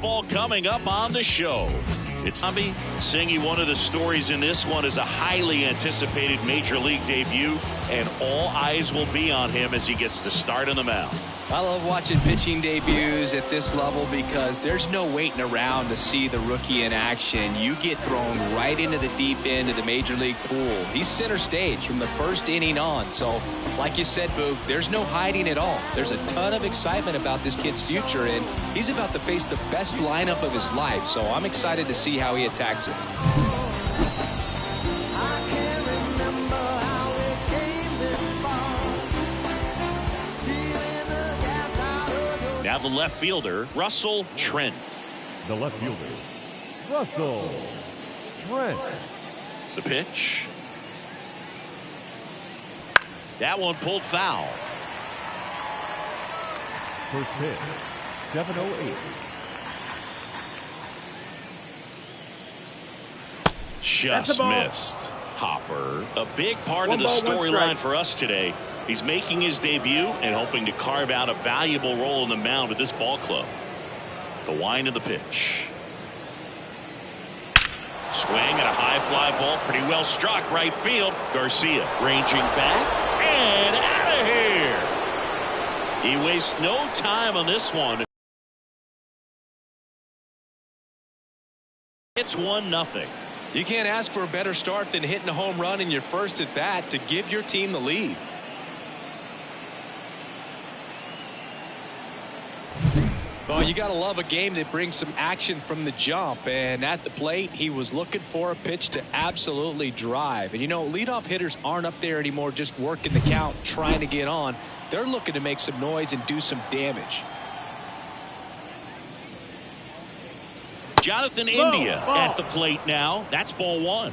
baseball coming up on the show. It's Tommy Singy. One of the stories in this one is a highly anticipated major league debut, and all eyes will be on him as he gets the start on the mound. I love watching pitching debuts at this level because there's no waiting around to see the rookie in action. You get thrown right into the deep end of the major league pool. He's center stage from the first inning on. So, like you said, Boog, there's no hiding at all. There's a ton of excitement about this kid's future, and he's about to face the best lineup of his life. So I'm excited to see how he attacks it. Now the left fielder, Russell Trent. The left fielder, Russell Trent. The pitch. That one pulled foul. First pitch, 7:08. Just missed. Hopper, a big part of the storyline for us today. He's making his debut and hoping to carve out a valuable role in the mound with this ball club. The wind of the pitch. Swing and a high fly ball, pretty well struck right field. Garcia ranging back and out of here. He wastes no time on this one. It's 1-0. You can't ask for a better start than hitting a home run in your first at bat to give your team the lead. Well, you got to love a game that brings some action from the jump. And at the plate, he was looking for a pitch to absolutely drive. And, you know, leadoff hitters aren't up there anymore just working the count, trying to get on. They're looking to make some noise and do some damage. Jonathan India at the plate now. That's ball one.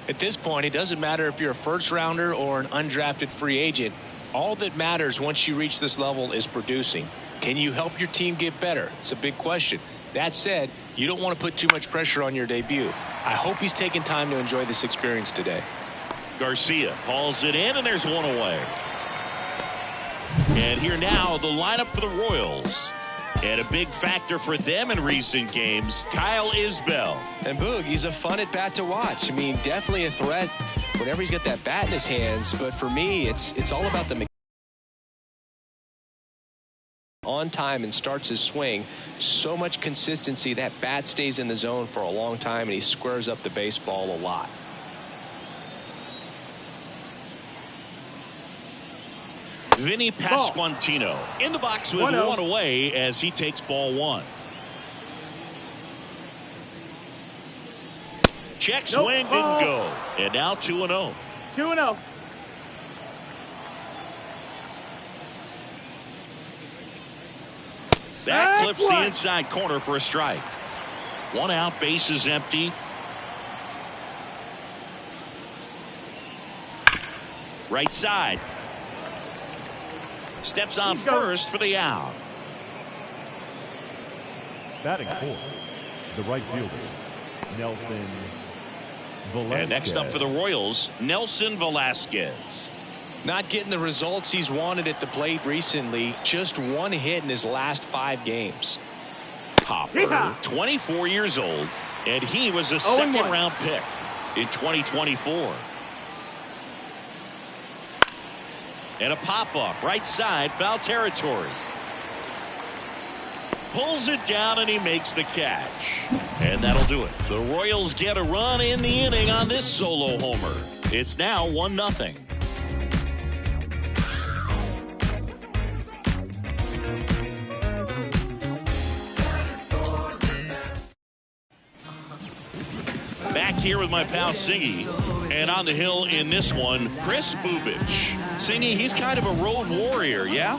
At this point, it doesn't matter if you're a first rounder or an undrafted free agent. All that matters once you reach this level is producing. Can you help your team get better? It's a big question. That said, you don't want to put too much pressure on your debut. I hope he's taking time to enjoy this experience today. Garcia hauls it in, and there's one away. And here now, the lineup for the Royals. And a big factor for them in recent games, Kyle Isbell. And Boog, he's a fun at bat to watch. I mean, definitely a threat whenever he's got that bat in his hands. But for me, it's all about the on time and starts his swing. So much consistency. That bat stays in the zone for a long time, and he squares up the baseball a lot. Vinny Pasquantino in the box with one away as he takes ball one. Check swing, didn't go. And now 2-0. 2-0. That clips the inside corner for a strike. One out, base is empty. Right side. Steps on first for the out. Batting fourth, the right fielder, Nelson Velasquez. And next up for the Royals, Nelson Velasquez. Not getting the results he's wanted at the plate recently. Just one hit in his last 5 games. Hopper, 24 years old, and he was a second-round pick in 2024. And a pop-up, right side, foul territory. Pulls it down, and he makes the catch. And that'll do it. The Royals get a run in the inning on this solo homer. It's now 1-0. Back here with my pal Singy, and on the hill in this one, Kris Bubic. Singy, he's kind of a road warrior, yeah?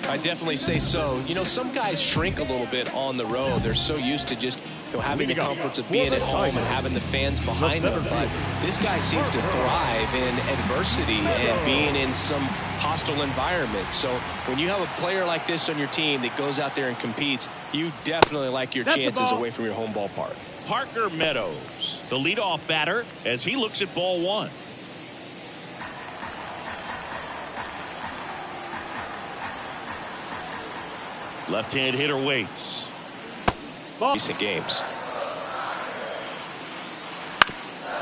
I definitely say so. You know, some guys shrink a little bit on the road. They're so used to just having the comforts of being at home and having the fans behind them. But this guy seems to thrive in adversity and being in some hostile environment. So when you have a player like this on your team that goes out there and competes, you definitely like your chances away from your home ballpark. Parker Meadows, the leadoff batter, as he looks at ball one. Left-hand hitter waits. Recent games.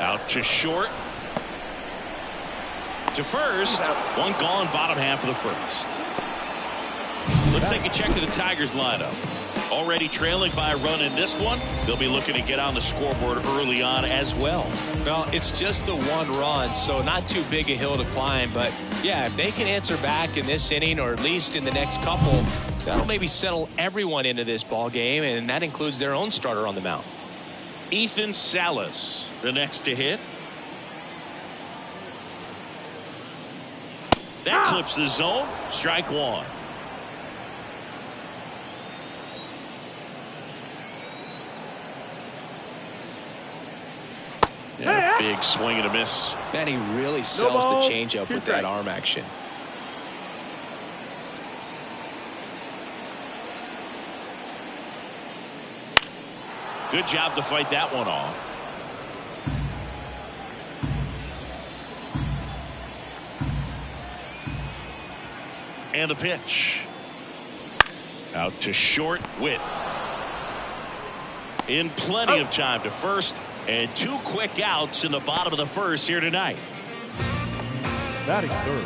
Out to short. To first. One gone, bottom half of the first. Let's take a check of the Tigers lineup. Already trailing by a run in this one. They'll be looking to get on the scoreboard early on as well. Well, it's just the one run, so not too big a hill to climb. But, yeah, if they can answer back in this inning or at least in the next couple, that'll maybe settle everyone into this ball game, and that includes their own starter on the mound. Ethan Salas, the next to hit. That clips the zone. Strike one. Yeah, big swing and a miss. Man, he really sells the changeup with that arm action. Good job to fight that one off. And the pitch. Out to short. Witt. In plenty of time to first. And two quick outs in the bottom of the first here tonight. Batting third,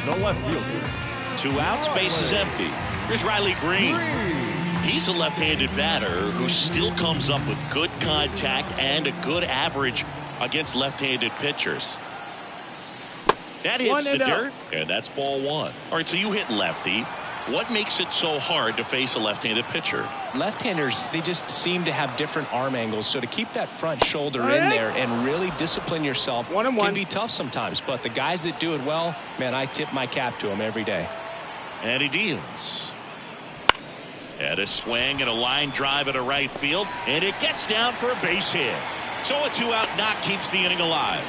the left fielder. 2 outs, base is empty. Here's Riley Green. He's a left-handed batter who still comes up with good contact and a good average against left-handed pitchers. That hits the dirt, and that's ball one. All right, so you hit lefty. What makes it so hard to face a left-handed pitcher? Left-handers, they just seem to have different arm angles. So to keep that front shoulder in there and really discipline yourself can be tough sometimes. But the guys that do it well, man, I tip my cap to them every day. And he deals. And a swing and a line drive at a right field. And it gets down for a base hit. So a 2-out knock keeps the inning alive.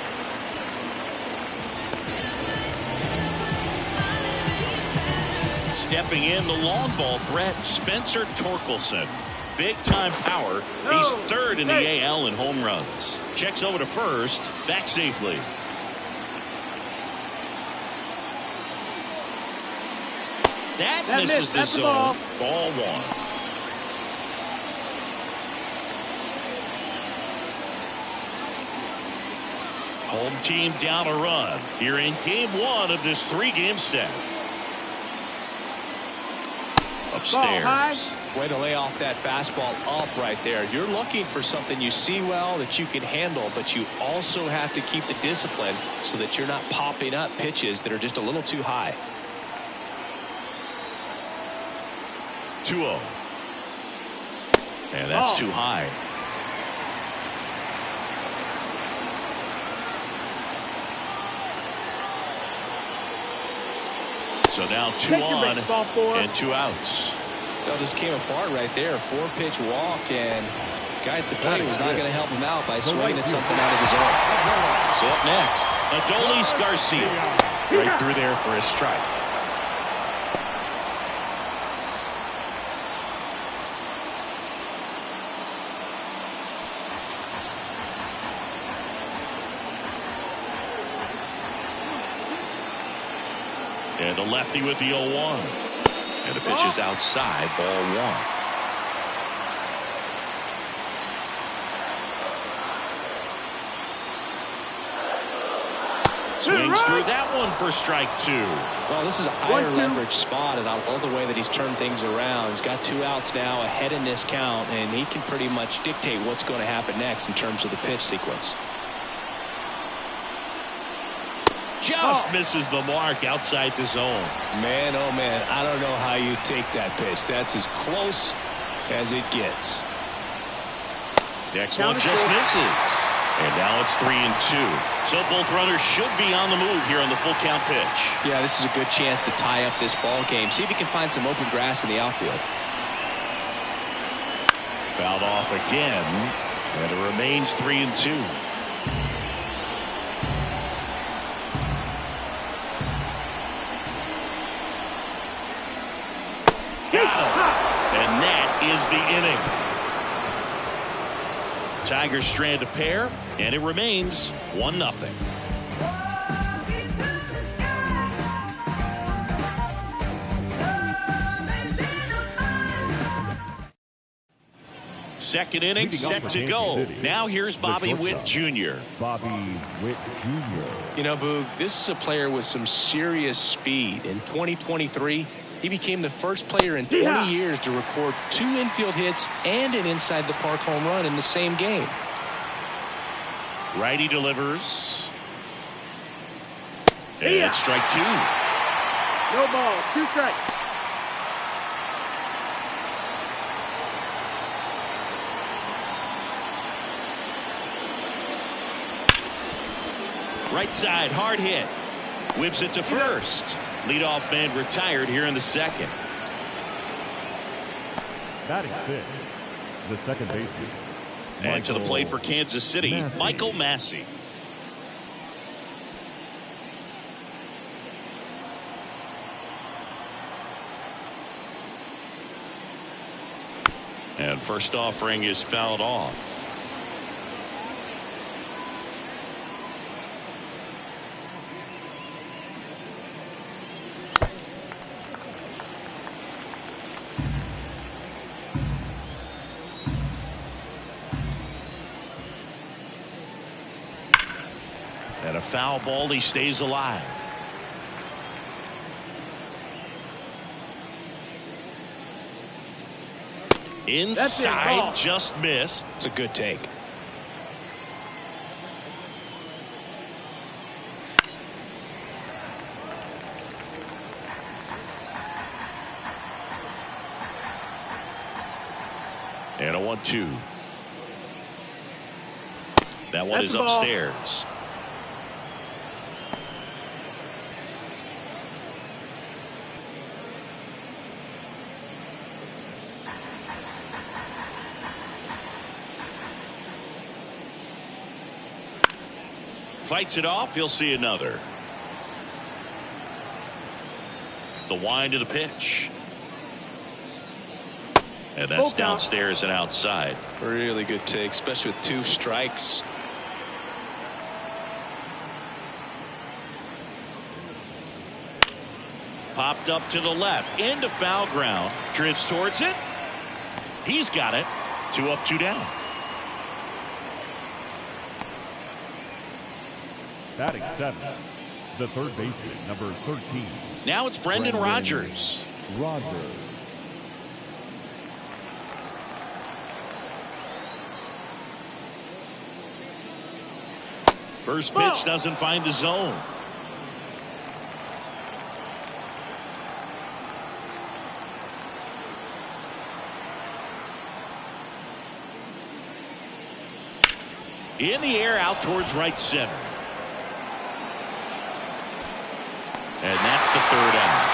Stepping in, the long ball threat, Spencer Torkelson. Big time power. He's third in the AL in home runs. Checks over to first, back safely. That misses the zone. Ball one. Home team down a run here in game one of this 3-game set. Upstairs. Way to lay off that fastball up right there. You're looking for something you see well that you can handle, but you also have to keep the discipline so that you're not popping up pitches that are just a little too high. 2-0. And that's too high. So now 2 on and 2 outs. Well, just came apart right there. 4-pitch walk, and guy at the plate was not going to help him out by swinging at something out of his zone. So up next, Adolis Garcia. Right through there for a strike. And the lefty with the 0-1. And the pitch is outside, ball one. Swings through that one for strike 2. Well, this is a higher leverage spot, and I love the way that he's turned things around. He's got 2 outs now ahead in this count, and he can pretty much dictate what's going to happen next in terms of the pitch sequence. Just misses the mark outside the zone. Man, oh man, I don't know how you take that pitch. That's as close as it gets. Next one just misses. And now it's 3-2. So both runners should be on the move here on the full count pitch. Yeah, this is a good chance to tie up this ball game. See if he can find some open grass in the outfield. Fouled off again. And it remains 3-2. And that is the inning. Tigers strand a pair, and it remains 1-0. Second inning set to go. Now here's Bobby Witt Jr. Bobby Witt Jr. You know, Boog, this is a player with some serious speed. In 2023, he became the first player in 20 years to record 2 infield hits and an inside the park home run in the same game. Righty delivers. And strike 2. No ball, 2 strikes. Right side, hard hit. Whips it to first. Leadoff man retired here in the second. Batting 5th, the second baseman. And to the plate for Kansas City, Michael Massey. And first offering is fouled off. And a foul ball, he stays alive. Inside, just missed. It's a good take. And a 1-2. That one is upstairs. Fights it off. He'll see another. The wind of the pitch. And that's downstairs and outside. Really good take, especially with 2 strikes. Popped up to the left. Into foul ground. Drifts towards it. He's got it. 2 up, 2 down. Batting 7th, the third baseman, number 13. Now it's Brendan Rodgers. First pitch doesn't find the zone. In the air, out towards right center. And that's the 3rd out.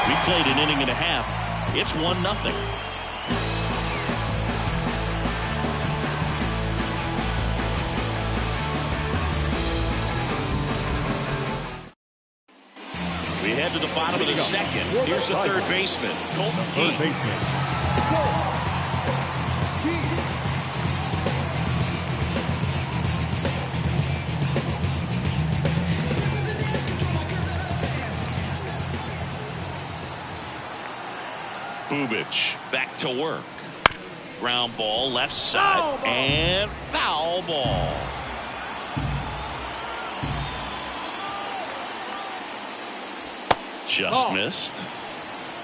We played an inning and a half. It's 1-0. We head to the bottom of the second. Here's the third baseman, Colton Keith. Bubic back to work. Ground ball left side and foul ball. Just missed.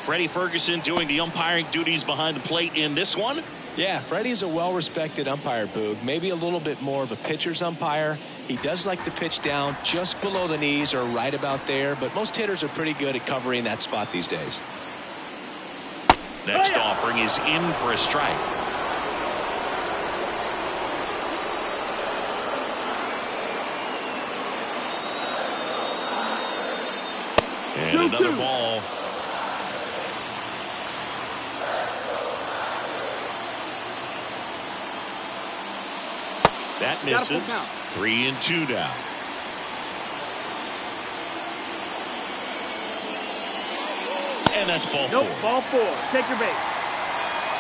Freddie Ferguson doing the umpiring duties behind the plate in this one. Yeah, Freddie's a well-respected umpire, Boog. Maybe a little bit more of a pitcher's umpire. He does like to pitch down just below the knees or right about there, but most hitters are pretty good at covering that spot these days. Next offering is in for a strike. And another ball. That misses. 3-2 now. And that's ball 4. Ball 4. Take your base.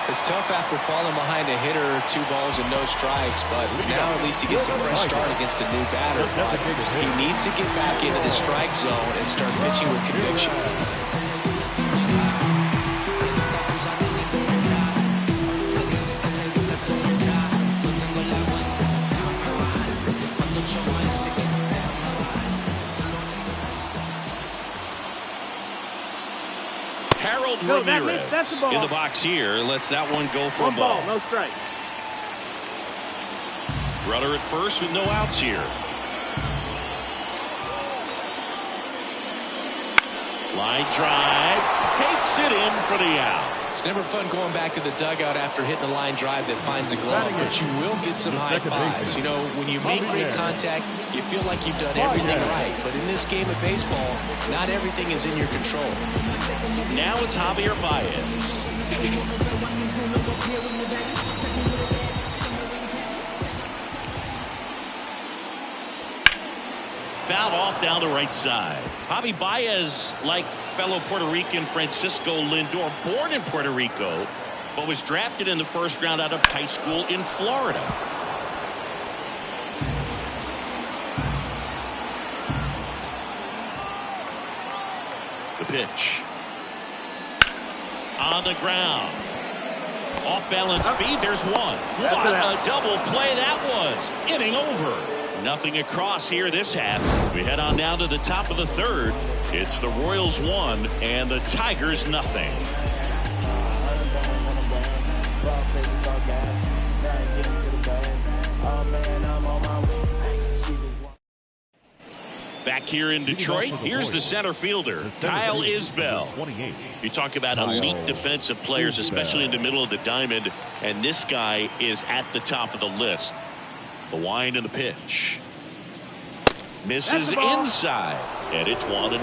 It's tough after falling behind a hitter, 2 balls and no strikes, but now at least he gets a fresh start against a new batter. But he needs to get back into the strike zone and start pitching with conviction. Harold No, Ramirez that's the ball. in the box here. Lets that one go for One a ball. ball, no strike. Runner at first with no outs here. Line drive. Takes it in for the out. It's never fun going back to the dugout after hitting a line drive that finds a glove, but you will get some high fives. You know, when you make great contact, you feel like you've done everything right. But in this game of baseball, not everything is in your control. Now it's Javier Baez. Fouled off down the right side. Javi Baez, like fellow Puerto Rican Francisco Lindor, born in Puerto Rico, but was drafted in the first round out of high school in Florida. The pitch. On the ground. Off balance feed. There's one. What a double play that was. Inning over. Nothing across here this half. We head on down to the top of the third. It's the Royals 1 and the Tigers nothing. Back here in Detroit, here's the center fielder, Kyle Isbell. You talk about elite defensive players, especially in the middle of the diamond, and this guy is at the top of the list. The wind and the pitch. Misses inside, and it's 1-0.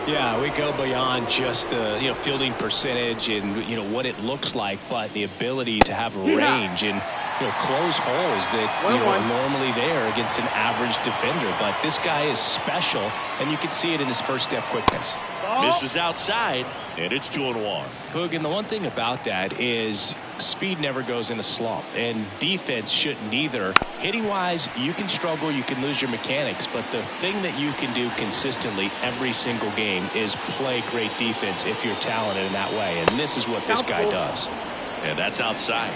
Yeah, we go beyond just the fielding percentage and what it looks like, but the ability to have range and close holes that are normally there against an average defender. But this guy is special, and you can see it in his first step quickness. Misses outside, and it's 2-1. Hoog, and the one thing about that is speed never goes in a slump, and defense shouldn't either. Hitting wise, you can struggle, you can lose your mechanics, but the thing that you can do consistently every single game is play great defense if you're talented in that way, and this is what this guy does. And that's outside.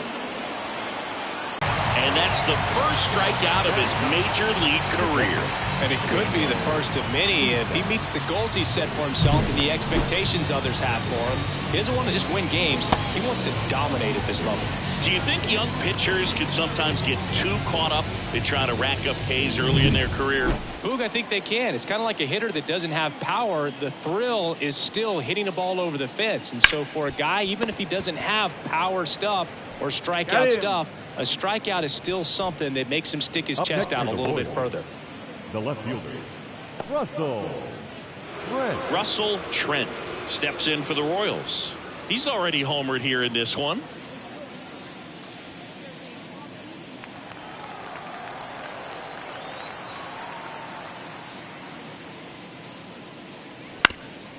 And that's the first strikeout of his major league career. And it could be the first of many if he meets the goals he set for himself and the expectations others have for him. He doesn't want to just win games. He wants to dominate at this level. Do you think young pitchers can sometimes get too caught up in trying to rack up Ks early in their career? Boog, I think they can. It's kind of like a hitter that doesn't have power. The thrill is still hitting a ball over the fence. And so for a guy, even if he doesn't have power stuff or strikeout stuff, a strikeout is still something that makes him stick his chest out a little bit further. The left fielder, Russell Trent. Russell Trent steps in for the Royals. He's already homered here in this one.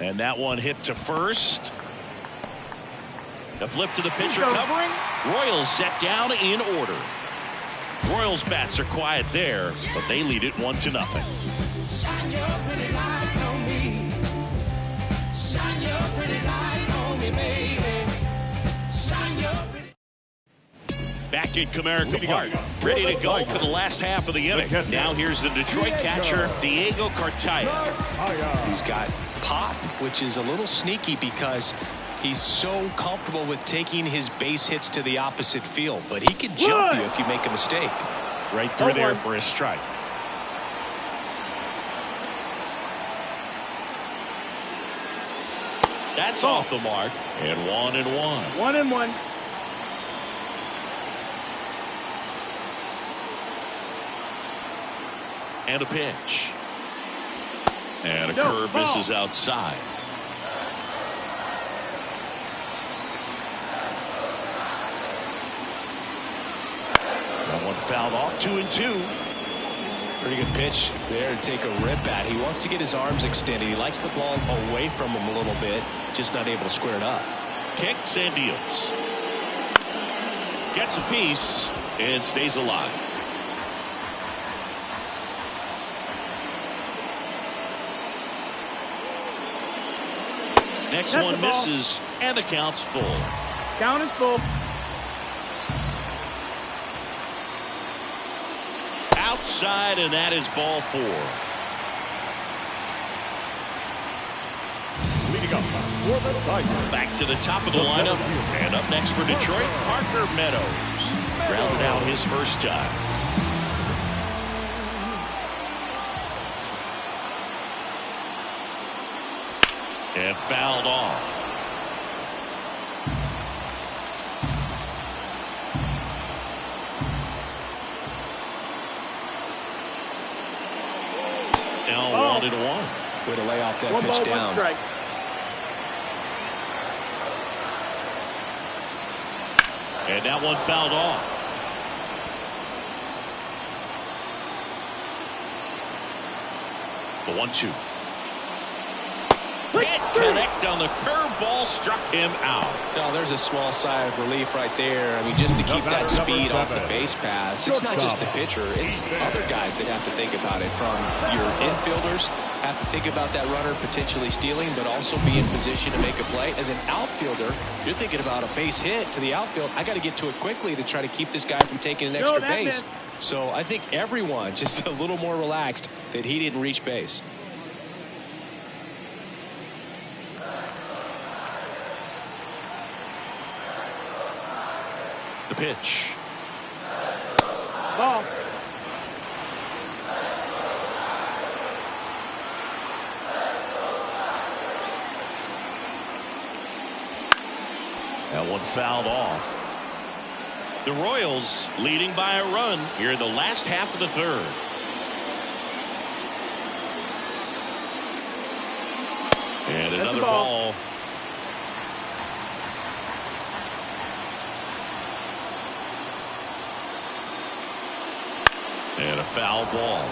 And that one hit to first. The flip to the pitcher covering. Royals set down in order. Royals bats are quiet there, but they lead it 1-0. Shine your pretty light on me. Shine your pretty light on me, baby. Shine your pretty. Back at Comerica Park, ready to go for the last half of the inning. Now here's the Detroit catcher, Diego Cartaya. He's got pop, which is a little sneaky because he's so comfortable with taking his base hits to the opposite field, but he can jump you if you make a mistake. Right through there for a strike. That's off the mark, and 1-1. 1-1. And a pitch. And a curve misses outside. That one fouled off. 2-2. Pretty good pitch there to take a rip at. He wants to get his arms extended. He likes the ball away from him a little bit, just not able to square it up. Kicks and deals. Gets a piece and stays alive. Next one misses, and the count's full. Count is full. Outside, and that is ball 4. Leading up For the Tigers. Back to the top of the lineup. And up next for Detroit, Parker Meadows. Grounded out his first time. And fouled off. Now 1-1. Way to lay off that One pitch ball, down. one strike. And that one fouled off. The 1-2. Can't connect on the curveball, struck him out. No, there's a small sigh of relief right there. I mean, just to keep that speed off the base pass, it's not just the pitcher, it's the other guys that have to think about it. From your infielders, have to think about that runner potentially stealing, but also be in position to make a play. As an outfielder, you're thinking about a base hit to the outfield. I got to get to it quickly to try to keep this guy from taking an extra base. So I think everyone just a little more relaxed that he didn't reach base. The pitch. Ball. That one fouled off. The Royals leading by a run here in the last half of the third. And another ball. And a foul ball.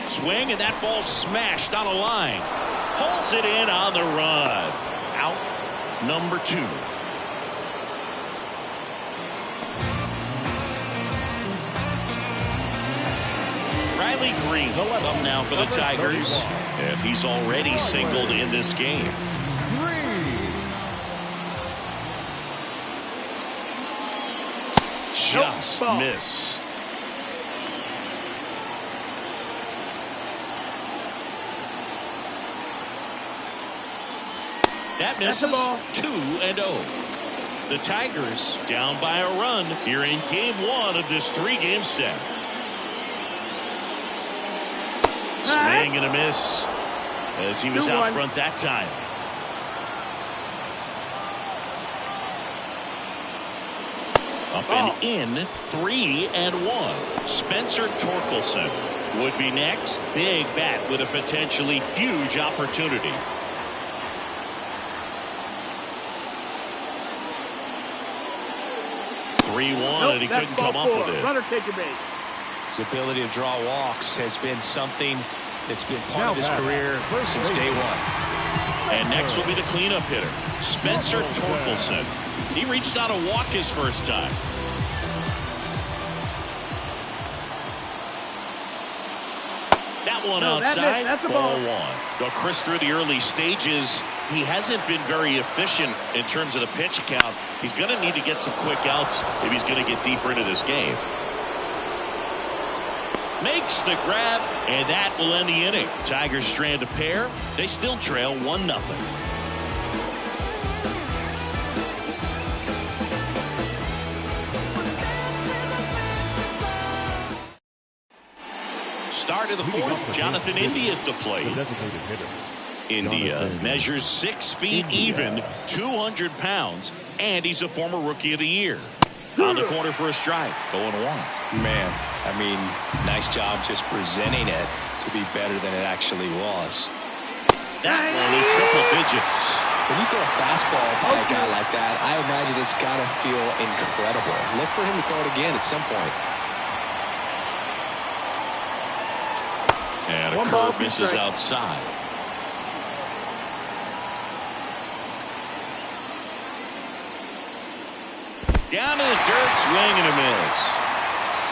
Swing, and that ball smashed on a line. Pulls it in on the run. Out number 2. Riley Green up now for the Tigers. And he's already singled in this game. Just missed. That misses. 2-0. The Tigers down by a run here in game 1 of this 3-game set. Swing and a miss as he was out front that time. Up and in, 3-1. Spencer Torkelson would be next. Big bat with a potentially huge opportunity. And he couldn't come up with it. Runner take your base. His ability to draw walks has been something that's been part of his career since day one. And next will be the cleanup hitter, Spencer Torkelson. He reached out a walk his first time. That one outside. That's a ball. 1. Well, Chris, through the early stages, he hasn't been very efficient in terms of the pitch count. He's going to need to get some quick outs if he's going to get deeper into this game. Makes the grab, and that will end the inning. Tigers strand a pair. They still trail 1-0. Start of the 4th, Jonathan India at the plate. India measures 6 feet even, 200 pounds, and he's a former Rookie of the Year. On the corner for a strike, 0-1. Man, I mean, nice job just presenting it to be better than it actually was. That one in triple digits. When you throw a fastball by a guy like that, I imagine it's got to feel incredible. Look for him to throw it again at some point. And a curve misses outside. Down to the dirt, swing and a miss.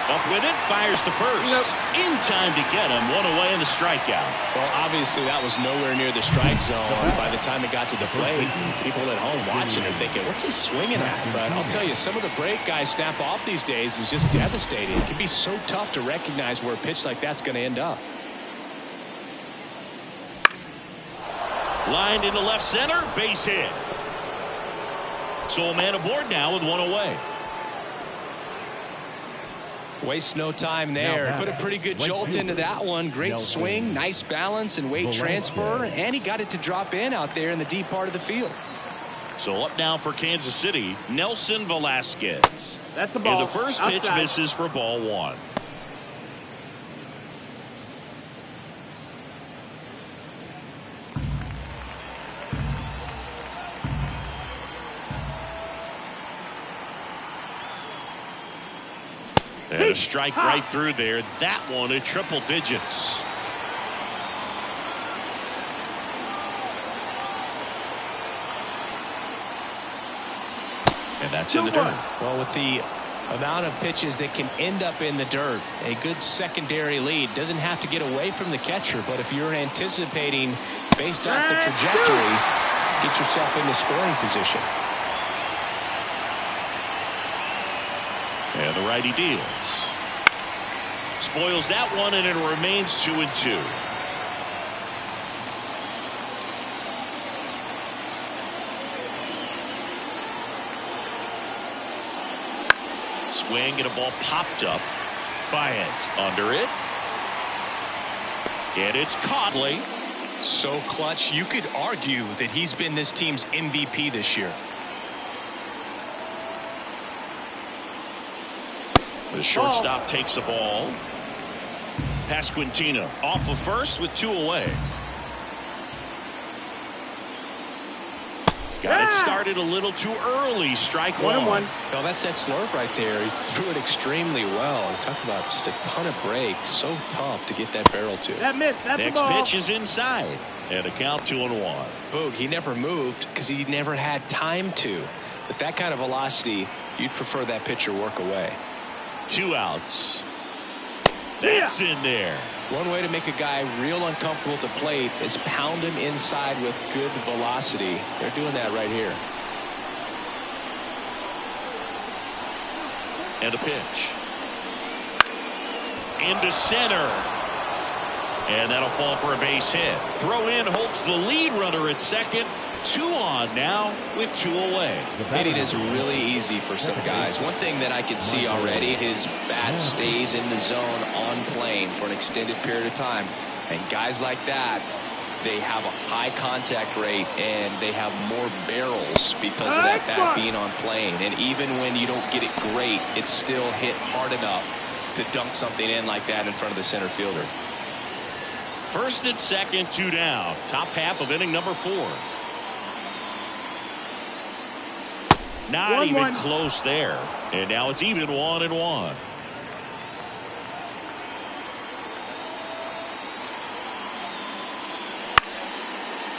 Up with it, fires the first. In time to get him. One away in the strikeout. Well, obviously that was nowhere near the strike zone by the time it got to the plate. People at home watching are thinking, what's he swinging at? But I'll tell you, some of the break guys snap off these days is just devastating. It can be so tough to recognize where a pitch like that's going to end up. Lined into left center, base hit. So a man aboard now with one away. Waste no time there. Put a pretty good jolt into that one. Great swing, nice balance and weight transfer, and he got it to drop in out there in the deep part of the field. So up now for Kansas City, Nelson Velasquez. That's a ball. And the first pitch Outside. misses for ball one. And a strike right through there. That one at triple digits. And that's in the dirt. Well, with the amount of pitches that can end up in the dirt, a good secondary lead doesn't have to get away from the catcher, but if you're anticipating based off the trajectory, get yourself into scoring position. And the righty deals. Spoils that one, and it remains 2-2. Swing and a ball popped up. Baez under it. And it's caught late. So clutch, you could argue that he's been this team's MVP this year. The shortstop takes the ball. Pasquantino off of first with two away. Got it started a little too early. Strike one. Well, that's that slurve right there. He threw it extremely well. Talk about just a ton of breaks. So tough to get that barrel to. That missed. That's Next the ball. pitch is inside. And a count 2-1. Boog, he never moved because he never had time to. With that kind of velocity, you'd prefer that pitcher work away. 2 outs. That's in there. One way to make a guy real uncomfortable at the plate is pound him inside with good velocity. They're doing that right here. And a pitch. Into center. And that'll fall for a base hit. Throw in Holtz, the lead runner at second. 2 on now with 2 away. Hitting is really easy for some guys. One thing that I can see already, his bat stays in the zone on plane for an extended period of time. And guys like that, they have a high contact rate and they have more barrels because of that bat being on plane. And even when you don't get it great, it's still hit hard enough to dunk something in like that in front of the center fielder. First and second, 2 down. Top half of inning number 4. Not even close there. And now it's even 1-1.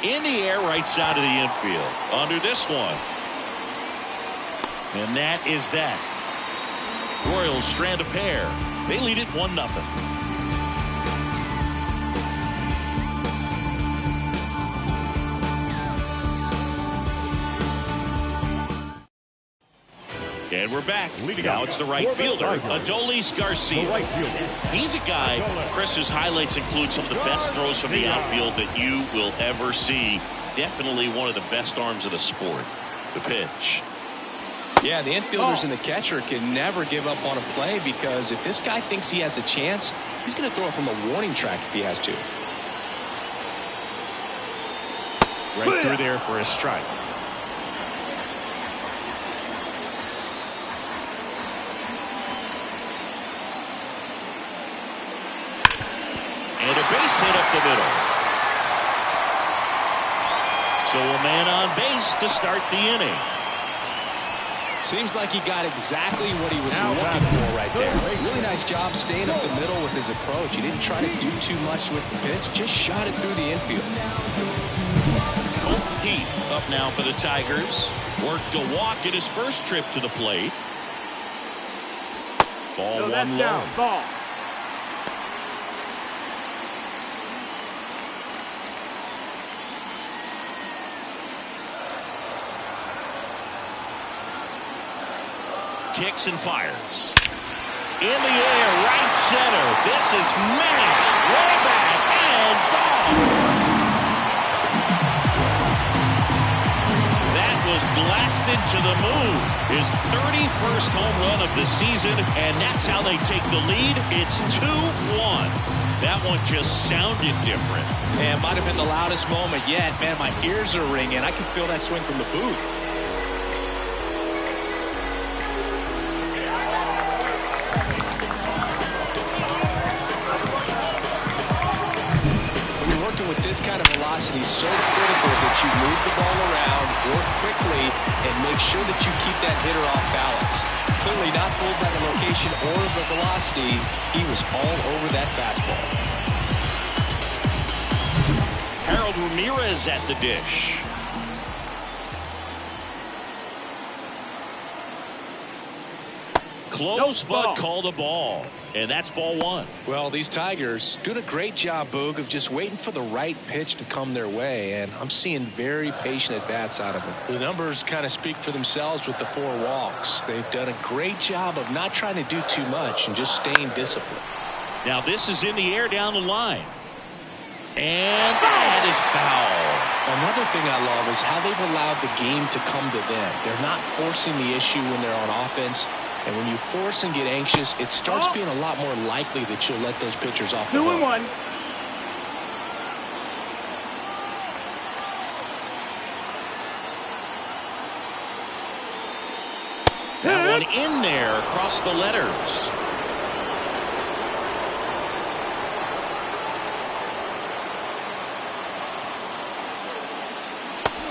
In the air, right side of the infield. Under this one. And that is that. Royals strand a pair. They lead it 1-0. And we're back. Now it's the right fielder, Adolis Garcia. He's a guy, Chris's highlights include some of the best throws from the outfield that you will ever see. Definitely one of the best arms of the sport. The pitch. Yeah, the infielders and the catcher can never give up on a play because if this guy thinks he has a chance, he's going to throw it from a warning track if he has to. Right through there for a strike. And a base hit up the middle. So a man on base to start the inning. Seems like he got exactly what he was looking for right there. Really nice job staying up the middle with his approach. He didn't try to do too much with the pitch, just shot it through the infield. Colton Heat up now for the Tigers. Worked a walk in his first trip to the plate. Ball No, one that's low. down. Ball. Kicks and fires. In the air, right center. This is mashed way back and gone. That was blasted to the moon. His 31st home run of the season, and that's how they take the lead. It's 2-1. That one just sounded different. And might have been the loudest moment yet. Man, my ears are ringing. I can feel that swing from the booth. With this kind of velocity, so critical that you move the ball around, work quickly, and make sure that you keep that hitter off balance. Clearly not fooled by the location or the velocity. He was all over that fastball. Harold Ramirez at the dish. Close, but called a ball. And that's ball one. Well, these Tigers doing a great job, Boog, of just waiting for the right pitch to come their way, and I'm seeing very patient at-bats out of them. The numbers kind of speak for themselves with the 4 walks. They've done a great job of not trying to do too much and just staying disciplined. Now this is in the air down the line. And that is foul. Another thing I love is how they've allowed the game to come to them. They're not forcing the issue when they're on offense. And when you force and get anxious, it starts being a lot more likely that you'll let those pitchers off the hook. 2-1. That one in there across the letters.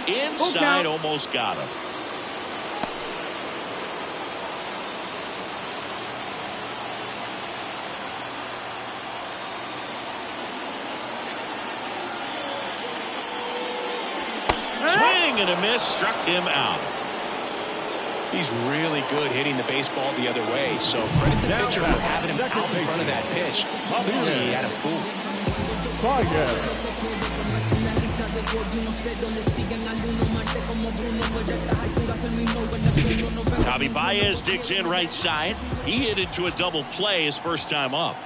Inside, almost got him. Swing and a miss, struck him out. He's really good hitting the baseball the other way, so credit the pitcher for having him out in front of that pitch. Clearly he had him fooled. Javi Baez digs in right side. He hit into a double play his first time up.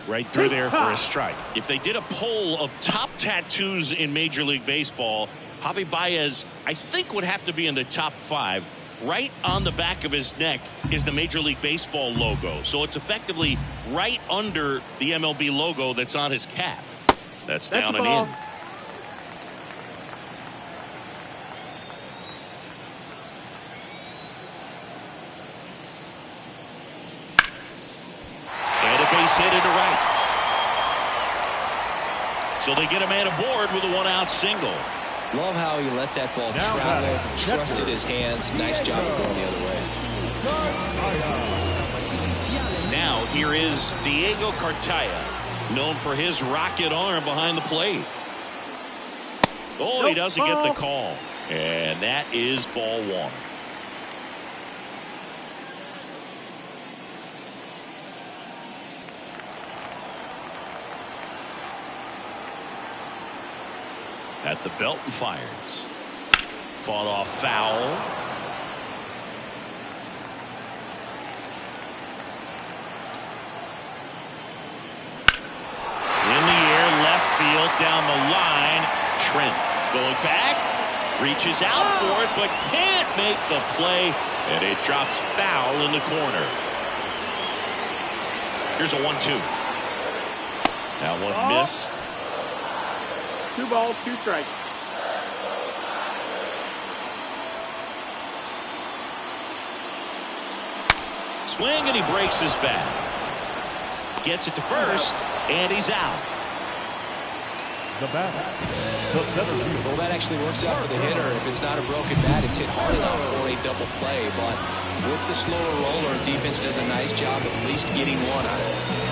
Right through there for a strike. If they did a poll of top tattoos in Major League Baseball, Javi Baez, I think, would have to be in the top 5. Right on the back of his neck is the Major League Baseball logo. So it's effectively right under the MLB logo that's on his cap. That's down and in. Hit into right. So they get a man aboard with a 1-out single. Love how he let that ball travel, trusted his hands. Nice job of going the other way. Now here is Diego Cartaya, known for his rocket arm behind the plate. Oh, he doesn't get the call. And that is ball one. At the belt and fires. Fought off foul. In the air, left field, down the line. Trent going back. Reaches out for it, but can't make the play. And it drops foul in the corner. Here's a 1-2. That one missed. 2 balls, 2 strikes. Swing and he breaks his bat. Gets it to first and he's out. The batter, the center field. Well, that actually works out for the hitter. If it's not a broken bat, it's hit hard enough for a double play. But with the slower roller, defense does a nice job at least getting one out of it.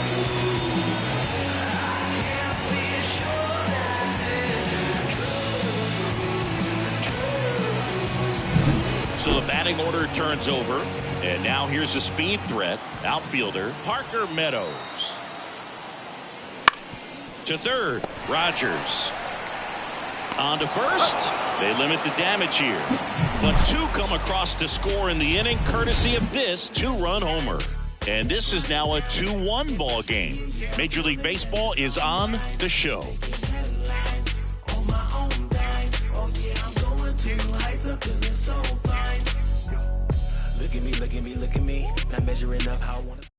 So the batting order turns over, And now here's a speed threat. Outfielder Parker Meadows. To third, Rogers. On to first. They limit the damage here. But two come across to score in the inning, courtesy of this two-run homer. And this is now a 2-1 ball game. Major League Baseball is on the show. Look at me, look at me, look at me. Not measuring up how I want to.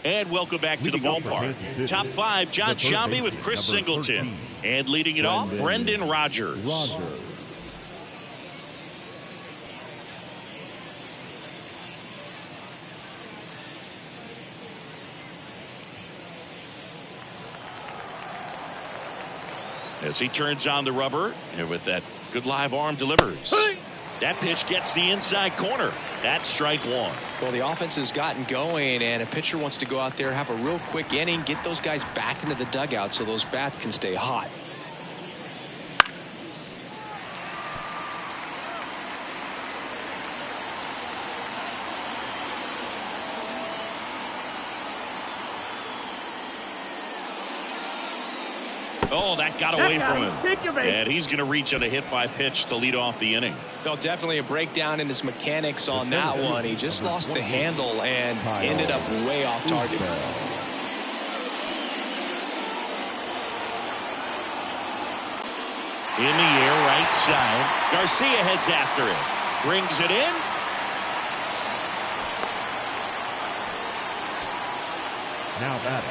And welcome back to the ballpark. Top 5, John Sciambi with Chris Singleton. And leading it off, Brendan Rodgers. As he turns on the rubber, and with that good live arm delivers. That pitch gets the inside corner. That's strike one. Well, the offense has gotten going, and a pitcher wants to go out there, have a real quick inning, get those guys back into the dugout so those bats can stay hot. Oh, that got away from him. And he's going to reach on a hit by pitch to lead off the inning. Well, definitely a breakdown in his mechanics on that one. He just lost the handle and ended up way off target. In the air, right side. Garcia heads after it. Brings it in. Now batting,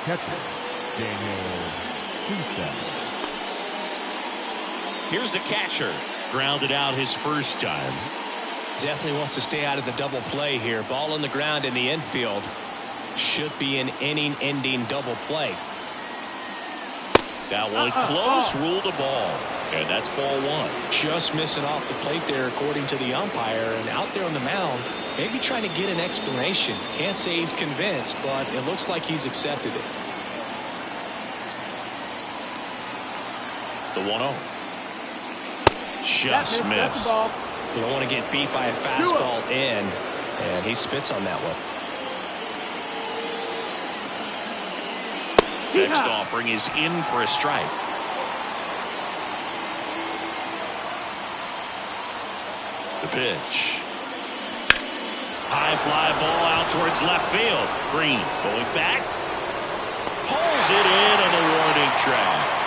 catcher Daniel Sousa. Here's the catcher. Grounded out his first time. Definitely wants to stay out of the double play here. Ball on the ground in the infield. Should be an inning-ending double play. That one close, ruled a ball. And that's ball one. Just missing off the plate there, according to the umpire. And out there on the mound, maybe trying to get an explanation. Can't say he's convinced, but it looks like he's accepted it. The 1-0. Just missed. You don't want to get beat by a fastball in, and he spits on that one. Next offering is in for a strike. The pitch. High fly ball out towards left field. Green going back. Pulls it in on the warning track.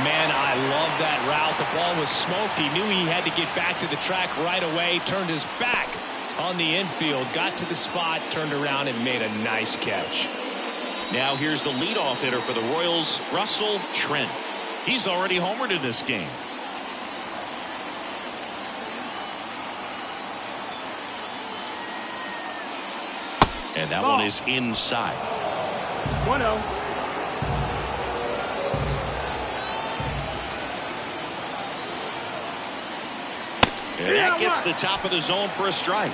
Man, I love that route. The ball was smoked. He knew he had to get back to the track right away. Turned his back on the infield. Got to the spot. Turned around and made a nice catch. Now here's the leadoff hitter for the Royals, Russell Trent. He's already homered in this game. And that one is inside. 1-0. And that gets the top of the zone for a strike.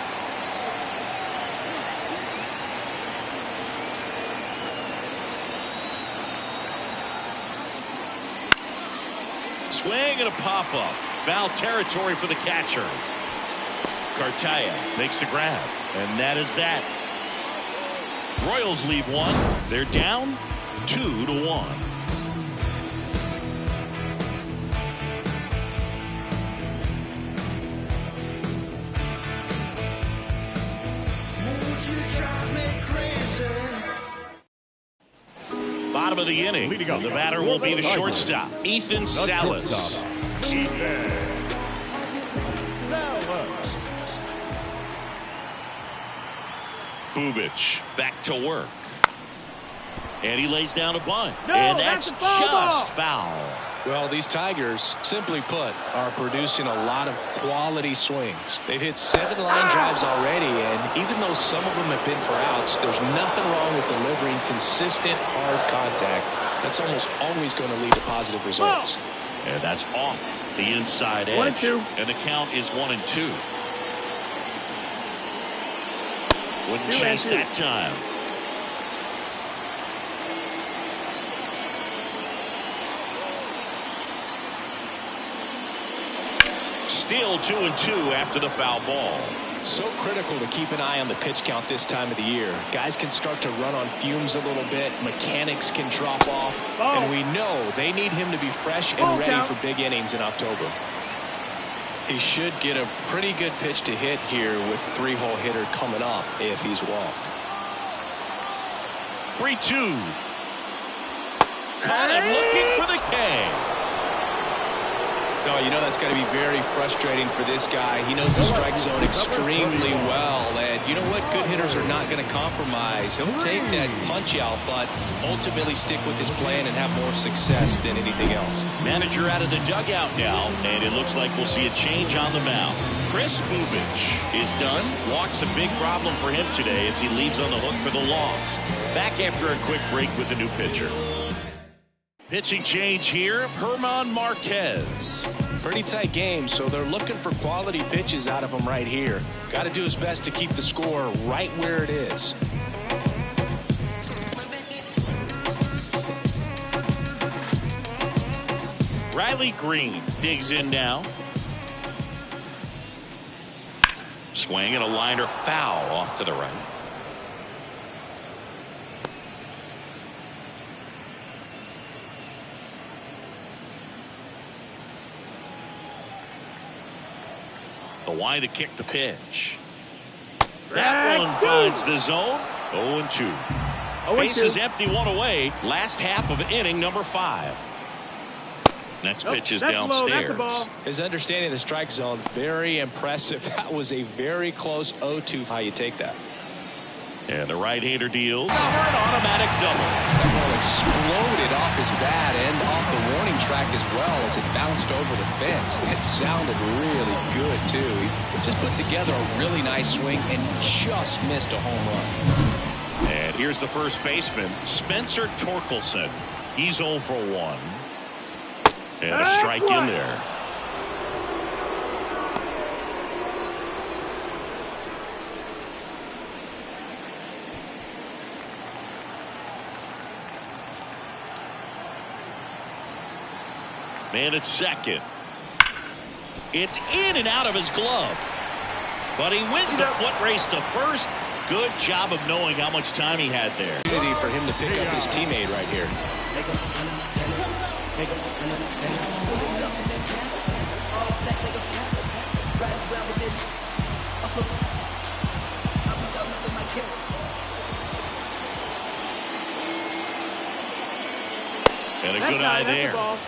Swing and a pop-up. Foul territory for the catcher. Cartaya makes the grab. And that is that. Royals lead one. They're down 2-1. Bottom of the inning. The batter will be the shortstop, Ethan Salas. Bubic back to work. And he lays down a bunt. And that's just foul. Well, these Tigers, simply put, are producing a lot of quality swings. They've hit 7 line drives already, and even though some of them have been for outs, there's nothing wrong with delivering consistent, hard contact. That's almost always going to lead to positive results. And that's off the inside edge. 1-2. And the count is 1-2. Wouldn't 2-2. chase that time. still 2-2 after the foul ball. So critical to keep an eye on the pitch count this time of the year. Guys can start to run on fumes a little bit. Mechanics can drop off. And we know they need him to be fresh and ready for big innings in October. He should get a pretty good pitch to hit here with the 3-hole hitter coming up if he's walked. 3-2. Caught him looking for the K. Oh, you know that's got to be very frustrating for this guy. He knows the strike zone extremely well. And you know what? Good hitters are not going to compromise. He'll take that punch out, but ultimately stick with his plan and have more success than anything else. Manager out of the dugout now, and it looks like we'll see a change on the mound. Kris Bubic is done. Walk's a big problem for him today as he leaves on the hook for the loss. Back after a quick break with the new pitcher. Pitching change here, German Marquez. Pretty tight game, so they're looking for quality pitches out of him right here. Got to do his best to keep the score right where it is. Riley Green digs in now. Swing and a liner foul off to the right. The wide to kick the pitch. That one finds the zone. 0-2. Bases empty, one away. Last half of inning number 5. Next pitch is downstairs. His understanding of the strike zone, very impressive. That was a very close 0-2. How you take that? And the right-hander deals for an automatic double. That ball exploded off his bat and off the warning track as well as it bounced over the fence. It sounded really good, too. He just put together a really nice swing and just missed a home run. And here's the first baseman, Spencer Torkelson. He's 0 for 1. And a strike in there. Man at second. It's in and out of his glove. But he wins the foot race to first. Good job of knowing how much time he had there. Opportunity for him to pick up his teammate right here. And a good eye there.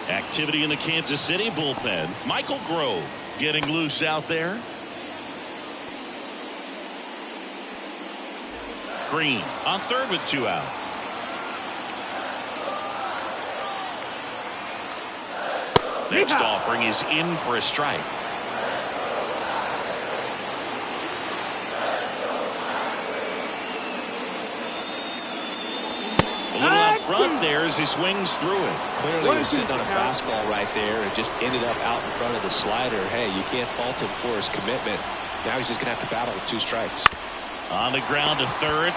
Activity in the Kansas City bullpen. Michael Grove getting loose out there. Green on third with 2 out. Next offering is in for a strike. A little out front there as he swings through it. Clearly he was sitting on a fastball right there and just ended up out in front of the slider. Hey, you can't fault him for his commitment. Now he's just going to have to battle with 2 strikes. On the ground to third.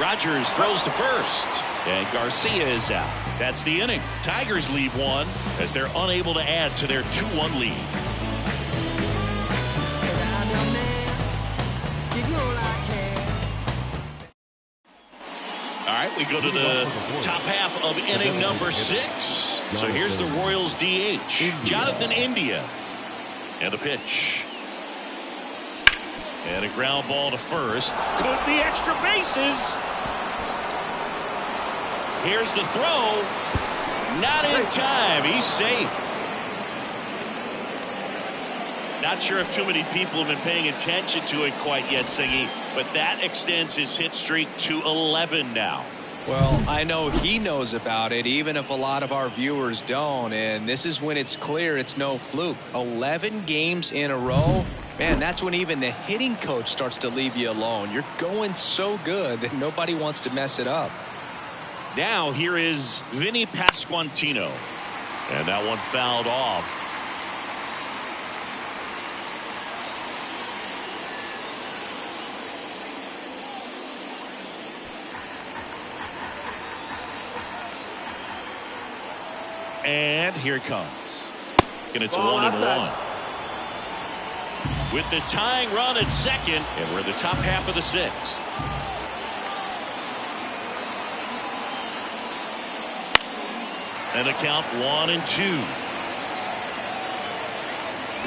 Rogers throws to first. And Garcia is out. That's the inning. Tigers lead 1 as they're unable to add to their 2-1 lead. All right, we go to the top half of inning number 6. So here's the Royals DH, Jonathan India. And the pitch. And a ground ball to first. Could be extra bases. Here's the throw. Not in time. He's safe. Not sure if too many people have been paying attention to it quite yet, Siggy, but that extends his hit streak to 11 now. Well, I know he knows about it, even if a lot of our viewers don't. And this is when it's clear it's no fluke. 11 games in a row. Man, that's when even the hitting coach starts to leave you alone. You're going so good that nobody wants to mess it up. Now here is Vinny Pasquantino. And that one fouled off. And here it comes. and it's Ball 1-1. outside. With the tying run at second, and we're in the top half of the sixth. And a count 1-2.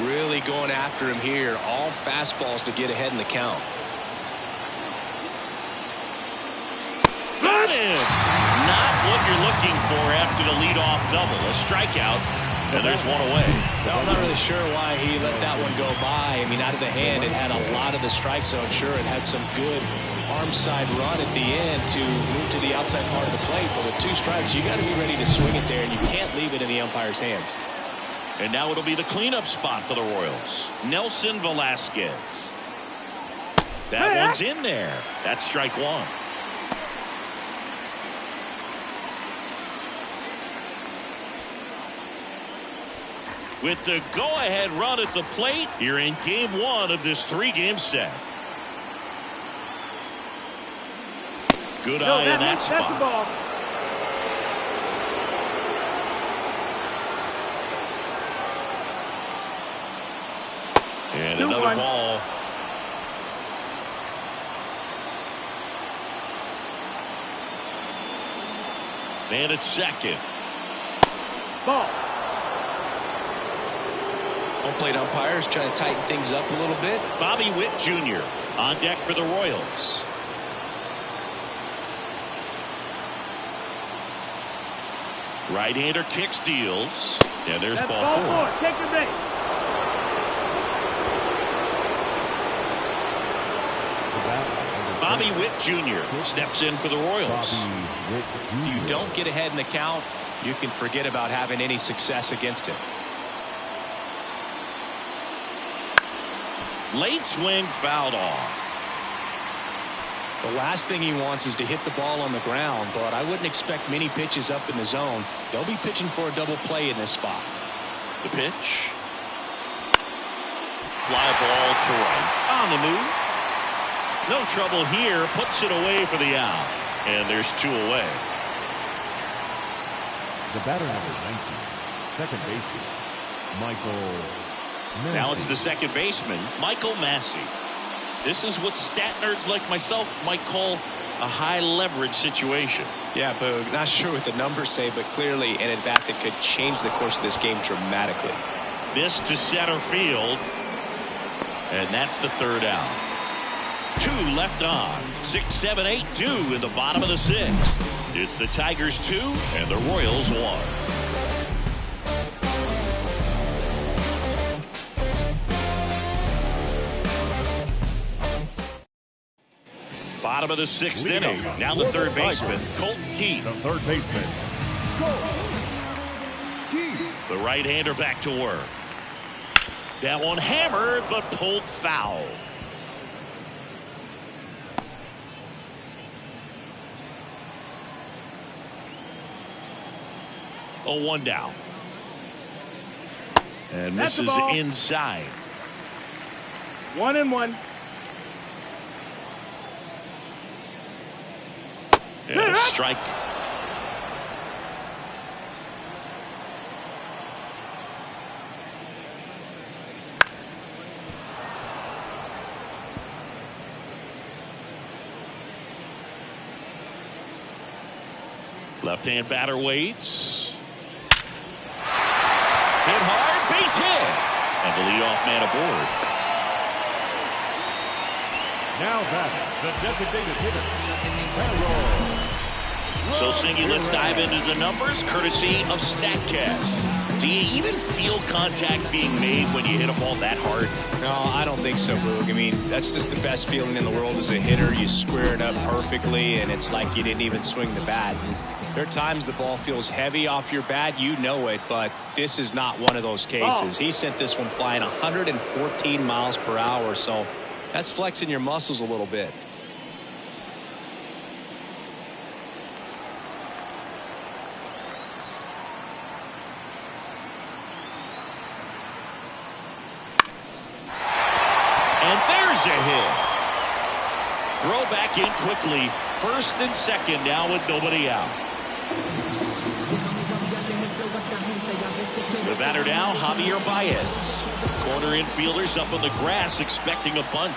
Really going after him here. All fastballs to get ahead in the count. Got him. Not what you're looking for after the leadoff double. A strikeout, and there's one away. No, I'm not really sure why he let that one go by. I mean, out of the hand, it had a lot of the strike zone. Sure, it had some good arm side run at the end to move to the outside part of the plate. But with 2 strikes, you got to be ready to swing it there, and you can't leave it in the umpire's hands. And now it'll be the cleanup spot for the Royals. Nelson Velasquez. That one's in there. That's strike 1. With the go-ahead run at the plate, you're in game 1 of this 3-game set. Good eye in that spot. That's the ball. And another ball. And it's second. Ball. Home plate umpires trying to tighten things up a little bit. Bobby Witt Jr. on deck for the Royals. Right-hander kicks, deals. And there's ball 4. Take your base. Bobby Witt Jr. steps in for the Royals. If you don't get ahead in the count, you can forget about having any success against him. Late swing fouled off. The last thing he wants is to hit the ball on the ground, but I wouldn't expect many pitches up in the zone. They'll be pitching for a double play in this spot. The pitch. Fly ball to right. On the move. No trouble here. Puts it away for the out. And there's 2 away. The batter number 19, second baseman, Michael Massey. Now it's the second baseman, Michael Massey. This is what stat nerds like myself might call a high leverage situation. Yeah, Boog, not sure what the numbers say, but clearly an at bat that could change the course of this game dramatically. This to center field. And that's the 3rd out. 2 left on. 6, 7, 8, 2 in the bottom of the 6th. It's the Tigers 2 and the Royals 1. Bottom of the 6th inning. Now the 3rd baseman, Colton Keith. The third baseman, Colton Keith. The right-hander back to work. That one hammered but pulled foul. Oh, 1 down. And misses inside. 1-1. And a strike. Left-hand batter waits. Hit hard, base hit. And the leadoff man aboard. Now batting, the designated hitter, Harold. So, Singy, let's dive into the numbers courtesy of StatCast. Do you even feel contact being made when you hit a ball that hard? No, I don't think so, Boog. I mean, that's just the best feeling in the world as a hitter. You square it up perfectly, and it's like you didn't even swing the bat. There are times the ball feels heavy off your bat. You know it, but this is not one of those cases. He sent this one flying 114 miles per hour, so that's flexing your muscles a little bit. And there's a hit. Throw back in quickly. 1st and 2nd now with nobody out. The batter now, Javier Baez. Corner infielders up on the grass expecting a bunt.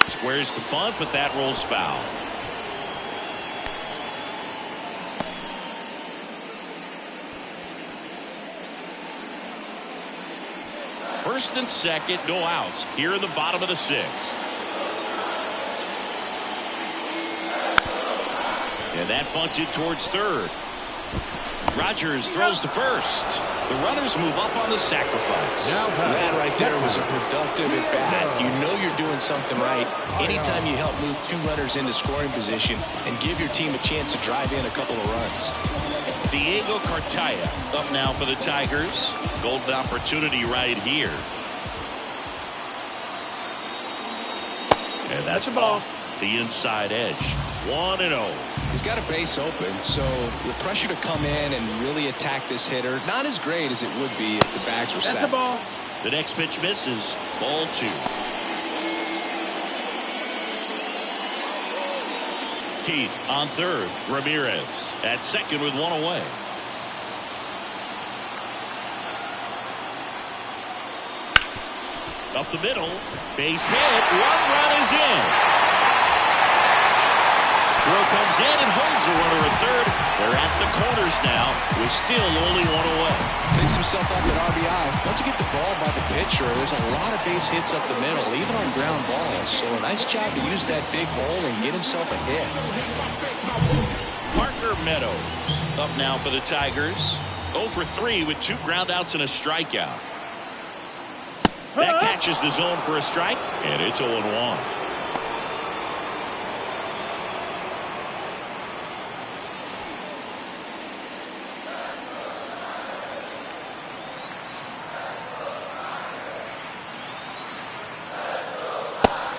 Squares the bunt, but that rolls foul. First and second, no outs here in the bottom of the sixth. And that bunted towards third. Rogers throws to first. The runners move up on the sacrifice. That right there was a productive at bat. You know you're doing something right anytime you help move two runners into scoring position and give your team a chance to drive in a couple of runs. Diego Cartaya up now for the Tigers. Golden opportunity right here. And that's a ball. The inside edge. 1-0. He's got a base open, so the pressure to come in and really attack this hitter, not as great as it would be if the bags were set. That's a ball. The next pitch misses. Ball 2. Keith on third. Ramirez at second with one away. Up the middle. Base hit. One run is in. Throw comes in and holds the runner at third. They're at the corners now with still only one away. Picks himself up at RBI. Once you get the ball by the pitcher, there's a lot of base hits up the middle, even on ground balls. So a nice job to use that big hole and get himself a hit. Parker Meadows up now for the Tigers. 0 for 3 with 2 groundouts and a strikeout. That catches the zone for a strike, and it's 0-1.